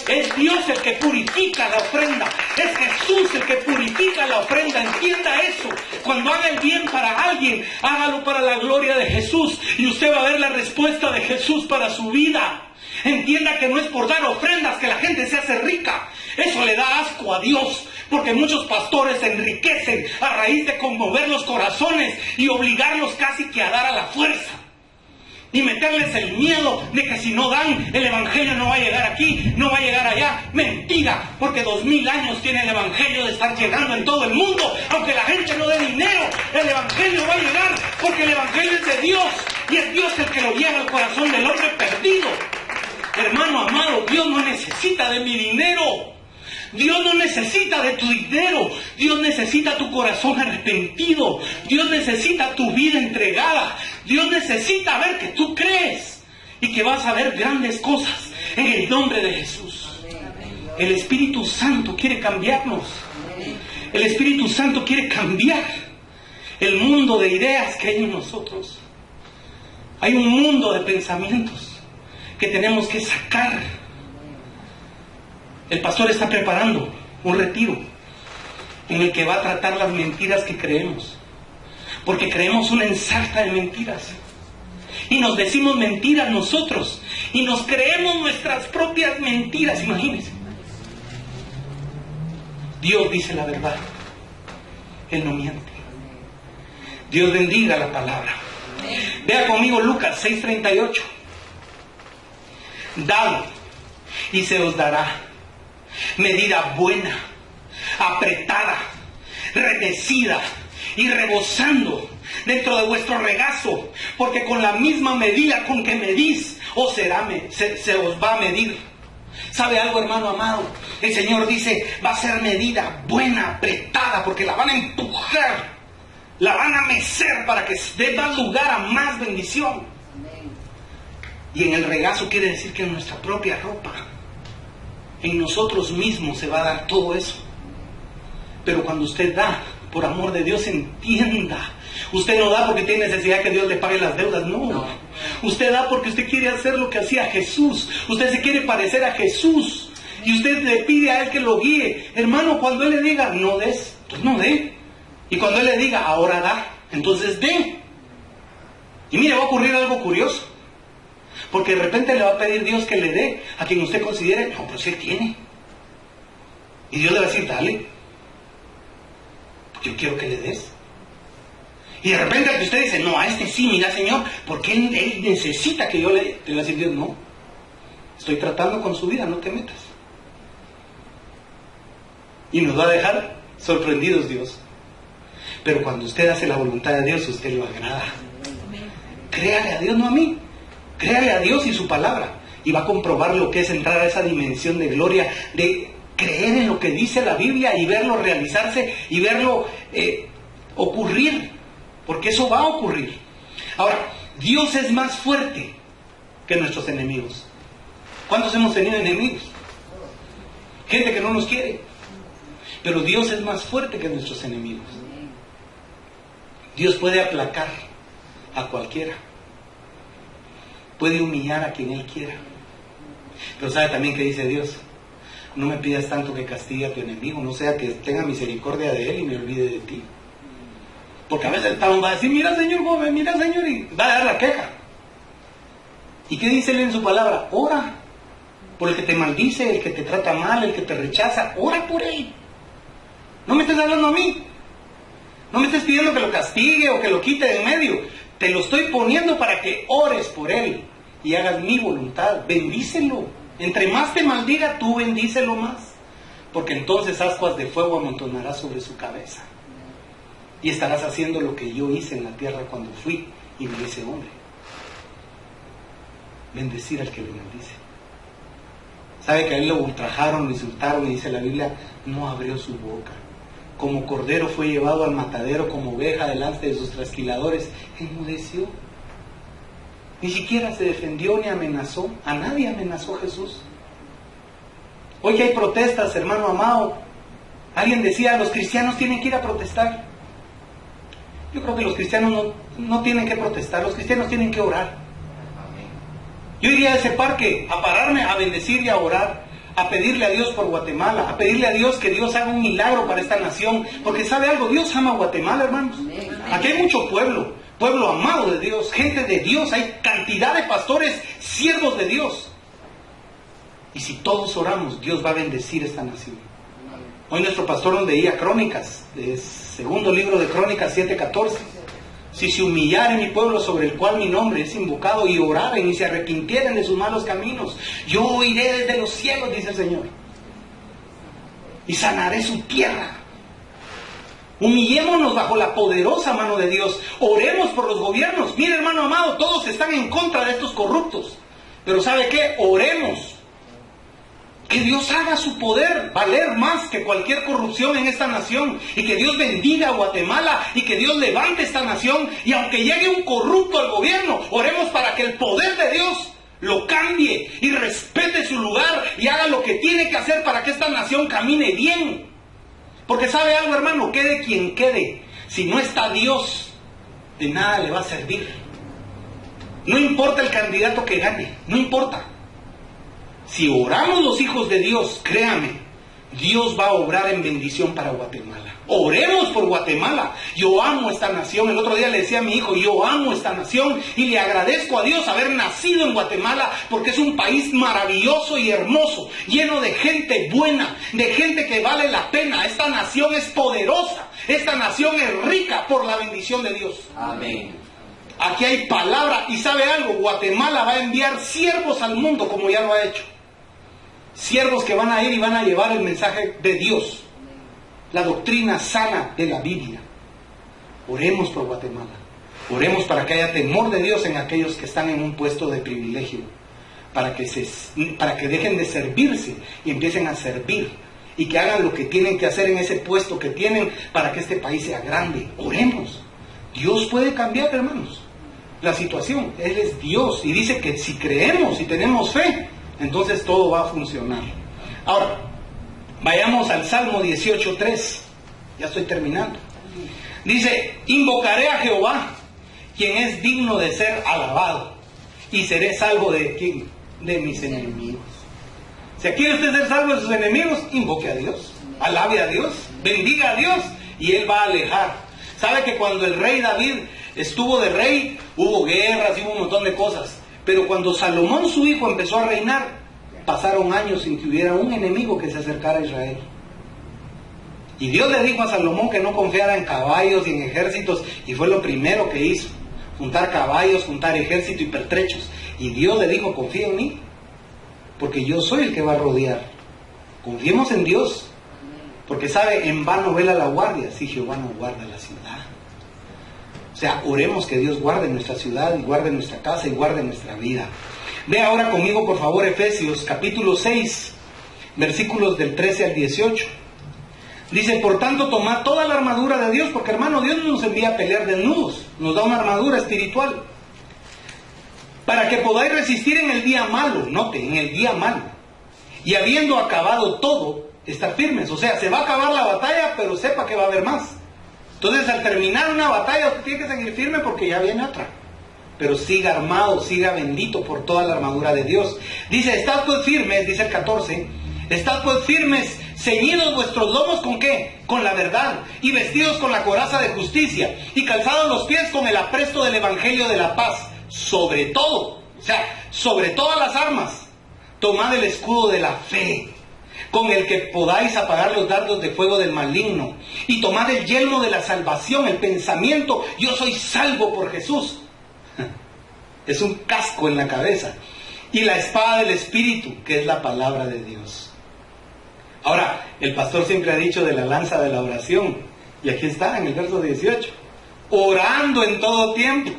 Speaker 1: Es Dios el que purifica la ofrenda. Es Jesús el que purifica la ofrenda. Entienda eso. Cuando haga el bien para alguien, hágalo para la gloria de Jesús. Y usted va a ver la respuesta de Jesús para su vida. Entienda que no es por dar ofrendas que la gente se hace rica. Eso le da asco a Dios. Porque muchos pastores se enriquecen a raíz de conmover los corazones y obligarlos casi que a dar a la fuerza. Y meterles el miedo de que si no dan, el Evangelio no va a llegar aquí, no va a llegar allá. Mentira, porque 2000 años tiene el Evangelio de estar llegando en todo el mundo. Aunque la gente no dé dinero, el Evangelio va a llegar, porque el Evangelio es de Dios. Y es Dios el que lo lleva al corazón del hombre perdido. Hermano amado, Dios no necesita de mi dinero. Dios no necesita de tu dinero. Dios necesita tu corazón arrepentido. Dios necesita tu vida entregada. Dios necesita ver que tú crees y que vas a ver grandes cosas en el nombre de Jesús. El Espíritu Santo quiere cambiarnos. El Espíritu Santo quiere cambiar el mundo de ideas que hay en nosotros. Hay un mundo de pensamientos que tenemos que sacar. El pastor está preparando un retiro en el que va a tratar las mentiras que creemos. Porque creemos una ensarta de mentiras. Y nos decimos mentiras nosotros. Y nos creemos nuestras propias mentiras, imagínense. Dios dice la verdad. Él no miente. Dios bendiga la palabra. Vea conmigo Lucas 6:38. Dad y se os dará. Medida buena, apretada, remecida y rebosando dentro de vuestro regazo, porque con la misma medida con que medís, se os va a medir. ¿Sabe algo, hermano amado? El Señor dice, va a ser medida buena, apretada, porque la van a empujar, la van a mecer para que dé más lugar a más bendición. Y en el regazo quiere decir que en nuestra propia ropa, en nosotros mismos se va a dar todo eso. Pero cuando usted da, por amor de Dios, entienda. Usted no da porque tiene necesidad que Dios le pague las deudas, no. Usted da porque usted quiere hacer lo que hacía Jesús. Usted se quiere parecer a Jesús. Y usted le pide a Él que lo guíe. Hermano, cuando Él le diga, no des, pues no dé. Y cuando Él le diga, ahora da, entonces dé. Y mire, va a ocurrir algo curioso. Porque de repente le va a pedir Dios que le dé a quien usted considere, no, pero si Él tiene. Y Dios le va a decir, dale. Porque yo quiero que le des. Y de repente al que usted dice, no, a este sí, mira Señor, porque él necesita que yo le va a decir Dios, no. Estoy tratando con su vida, no te metas. Y nos va a dejar sorprendidos Dios. Pero cuando usted hace la voluntad de Dios, usted lo agrada. Créale a Dios, no a mí. Créale a Dios y su palabra. Y va a comprobar lo que es entrar a esa dimensión de gloria, de creer en lo que dice la Biblia y verlo realizarse y verlo ocurrir. Porque eso va a ocurrir. Ahora, Dios es más fuerte que nuestros enemigos. ¿Cuántos hemos tenido enemigos? Gente que no nos quiere. Pero Dios es más fuerte que nuestros enemigos. Dios puede aplacar a cualquiera. Puede humillar a quien Él quiera. Pero ¿sabe también qué dice Dios? No me pidas tanto que castigue a tu enemigo, no sea que tenga misericordia de él y me olvide de ti. Porque a veces el talón va a decir, mira Señor, joven, mira Señor, y va a dar la queja. ¿Y qué dice Él en su palabra? Ora por el que te maldice, el que te trata mal, el que te rechaza, ora por él. No me estés hablando a mí. No me estés pidiendo que lo castigue o que lo quite de en medio. Te lo estoy poniendo para que ores por él y hagas mi voluntad. Bendícelo. Entre más te maldiga, tú bendícelo más. Porque entonces ascuas de fuego amontonarás sobre su cabeza. Y estarás haciendo lo que yo hice en la tierra cuando fui y me hice hombre. Bendecir al que le maldice. ¿Sabe que a él lo ultrajaron, lo insultaron? Y dice la Biblia, no abrió su boca. Como cordero fue llevado al matadero, como oveja delante de sus trasquiladores, enmudeció. Ni siquiera se defendió ni amenazó. A nadie amenazó Jesús. Hoy que hay protestas, hermano amado, alguien decía, los cristianos tienen que ir a protestar. Yo creo que los cristianos no tienen que protestar, los cristianos tienen que orar. Yo iría a ese parque a pararme, a bendecir y a orar, a pedirle a Dios por Guatemala, a pedirle a Dios que Dios haga un milagro para esta nación, porque ¿sabe algo? Dios ama a Guatemala, hermanos. Aquí hay mucho pueblo amado de Dios, gente de Dios, hay cantidad de pastores, siervos de Dios. Y si todos oramos, Dios va a bendecir esta nación. Hoy nuestro pastor nos leía Crónicas, segundo libro de Crónicas 7:14. Si se humillaren mi pueblo sobre el cual mi nombre es invocado y oraren y se arrepintieren de sus malos caminos, yo oiré desde los cielos, dice el Señor, y sanaré su tierra. Humillémonos bajo la poderosa mano de Dios. Oremos por los gobiernos. Mire, hermano amado, todos están en contra de estos corruptos. Pero ¿sabe qué? Oremos. Que Dios haga su poder valer más que cualquier corrupción en esta nación. Y que Dios bendiga a Guatemala. Y que Dios levante esta nación. Y aunque llegue un corrupto al gobierno, oremos para que el poder de Dios lo cambie y respete su lugar y haga lo que tiene que hacer para que esta nación camine bien. Porque ¿sabe algo, hermano? Quede quien quede. Si no está Dios, de nada le va a servir. No importa el candidato que gane. No importa. Si oramos los hijos de Dios, créame, Dios va a obrar en bendición para Guatemala. Oremos por Guatemala. Yo amo esta nación. El otro día le decía a mi hijo, yo amo esta nación y le agradezco a Dios haber nacido en Guatemala, porque es un país maravilloso y hermoso, lleno de gente buena, de gente que vale la pena. Esta nación es poderosa. Esta nación es rica por la bendición de Dios. Amén. Aquí hay palabra. Y ¿sabe algo? Guatemala va a enviar siervos al mundo como ya lo ha hecho. Siervos que van a ir y van a llevar el mensaje de Dios, la doctrina sana de la Biblia. Oremos por Guatemala. Oremos para que haya temor de Dios en aquellos que están en un puesto de privilegio, para que dejen de servirse y empiecen a servir, y que hagan lo que tienen que hacer en ese puesto que tienen para que este país sea grande. Oremos. Dios puede cambiar, hermanos, la situación. Él es Dios y dice que si creemos y tenemos fe, entonces todo va a funcionar. Ahora, vayamos al Salmo 18:3. Ya estoy terminando. Dice, invocaré a Jehová, quien es digno de ser alabado, y seré salvo de ¿quién? De mis enemigos. Si quiere usted ser salvo de sus enemigos, invoque a Dios, alabe a Dios, bendiga a Dios, y Él va a alejar. ¿Sabe que cuando el rey David estuvo de rey, hubo guerras y hubo un montón de cosas? Pero cuando Salomón, su hijo, empezó a reinar, pasaron años sin que hubiera un enemigo que se acercara a Israel. Y Dios le dijo a Salomón que no confiara en caballos y en ejércitos, y fue lo primero que hizo: juntar caballos, juntar ejército y pertrechos. Y Dios le dijo: confía en mí, porque yo soy el que va a rodear. Confiemos en Dios, porque sabe, en vano vela la guardia si Jehová no guarda la ciudad. O sea, oremos que Dios guarde nuestra ciudad, y guarde nuestra casa, y guarde nuestra vida. Ve ahora conmigo, por favor, Efesios capítulo 6, versículos del 13 al 18. Dice: por tanto, tomad toda la armadura de Dios, porque hermano, Dios no nos envía a pelear desnudos, nos da una armadura espiritual, para que podáis resistir en el día malo. Note, en el día malo. Y habiendo acabado todo, estar firmes. O sea, se va a acabar la batalla, pero sepa que va a haber más. Entonces, al terminar una batalla, usted tiene que seguir firme porque ya viene otra. Pero siga armado, siga bendito por toda la armadura de Dios. Dice: estad pues firmes, dice el 14, estad pues firmes, ceñidos vuestros lomos, ¿con qué? Con la verdad, y vestidos con la coraza de justicia, y calzados los pies con el apresto del evangelio de la paz. Sobre todo, o sea, sobre todas las armas, tomad el escudo de la fe, con el que podáis apagar los dardos de fuego del maligno, y tomad el yelmo de la salvación, el pensamiento: yo soy salvo por Jesús. Es un casco en la cabeza. Y la espada del Espíritu, que es la palabra de Dios. Ahora, el pastor siempre ha dicho de la lanza de la oración, y aquí está en el verso 18: orando en todo tiempo,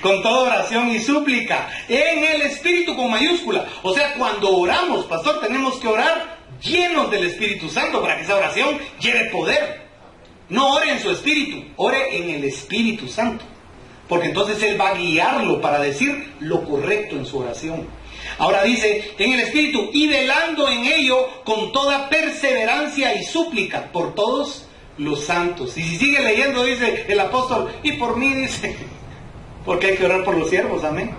Speaker 1: con toda oración y súplica, en el Espíritu, con mayúscula. O sea, cuando oramos, pastor, tenemos que orar llenos del Espíritu Santo, para que esa oración lleve poder. No ore en su espíritu, ore en el Espíritu Santo, porque entonces Él va a guiarlo para decir lo correcto en su oración. Ahora dice: en el Espíritu, y velando en ello con toda perseverancia y súplica por todos los santos. Y si sigue leyendo, dice el apóstol: y por mí, dice, porque hay que orar por los siervos, amén.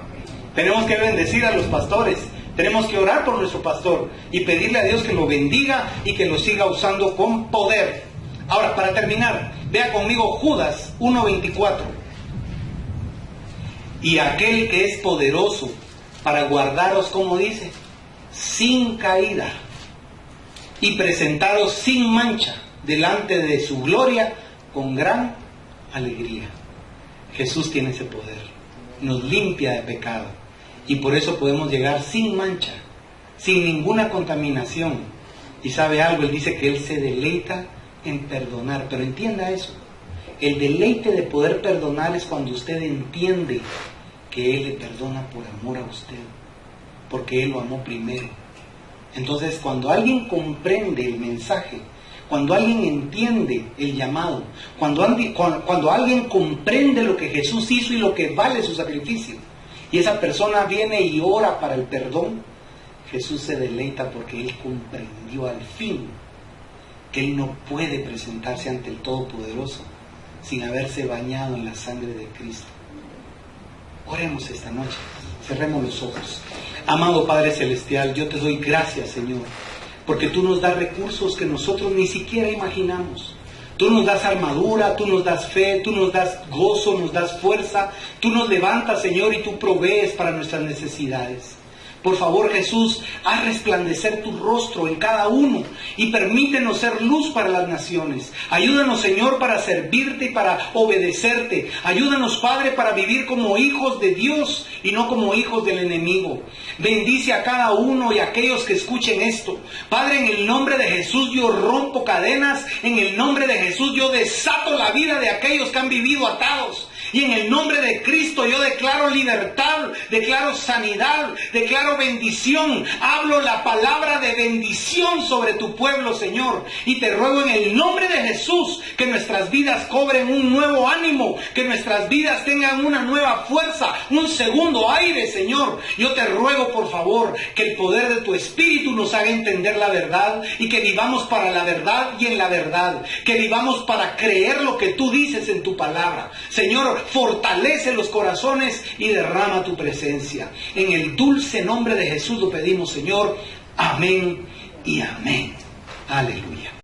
Speaker 1: Tenemos que bendecir a los pastores, tenemos que orar por nuestro pastor y pedirle a Dios que lo bendiga y que lo siga usando con poder. Ahora, para terminar, vea conmigo Judas 1:24. Y aquel que es poderoso para guardaros, como dice, sin caída, y presentaros sin mancha delante de su gloria con gran alegría. Jesús tiene ese poder, nos limpia de pecado, y por eso podemos llegar sin mancha, sin ninguna contaminación. Y sabe algo, Él dice que Él se deleita en perdonar, pero entienda eso: el deleite de poder perdonar es cuando usted entiende que Él le perdona por amor a usted, porque Él lo amó primero. Entonces, cuando alguien comprende el mensaje, cuando alguien entiende el llamado, cuando alguien comprende lo que Jesús hizo y lo que vale su sacrificio, y esa persona viene y ora para el perdón, Jesús se deleita porque Él comprendió al fin que Él no puede presentarse ante el Todopoderoso sin haberse bañado en la sangre de Cristo. Oremos esta noche, cerremos los ojos. Amado Padre Celestial, yo te doy gracias, Señor, porque tú nos das recursos que nosotros ni siquiera imaginamos. Tú nos das armadura, tú nos das fe, tú nos das gozo, nos das fuerza. Tú nos levantas, Señor, y tú provees para nuestras necesidades. Por favor, Jesús, haz resplandecer tu rostro en cada uno y permítenos ser luz para las naciones. Ayúdanos, Señor, para servirte y para obedecerte. Ayúdanos, Padre, para vivir como hijos de Dios y no como hijos del enemigo. Bendice a cada uno y a aquellos que escuchen esto. Padre, en el nombre de Jesús yo rompo cadenas. En el nombre de Jesús yo desato la vida de aquellos que han vivido atados. Y en el nombre de Cristo yo declaro libertad, declaro sanidad, declaro bendición. Hablo la palabra de bendición sobre tu pueblo, Señor. Y te ruego en el nombre de Jesús que nuestras vidas cobren un nuevo ánimo, que nuestras vidas tengan una nueva fuerza, un segundo aire, Señor. Yo te ruego, por favor, que el poder de tu Espíritu nos haga entender la verdad y que vivamos para la verdad y en la verdad. Que vivamos para creer lo que tú dices en tu palabra. Señor, fortalece los corazones y derrama tu presencia. En el dulce nombre de Jesús lo pedimos, Señor. Amén y amén. Aleluya.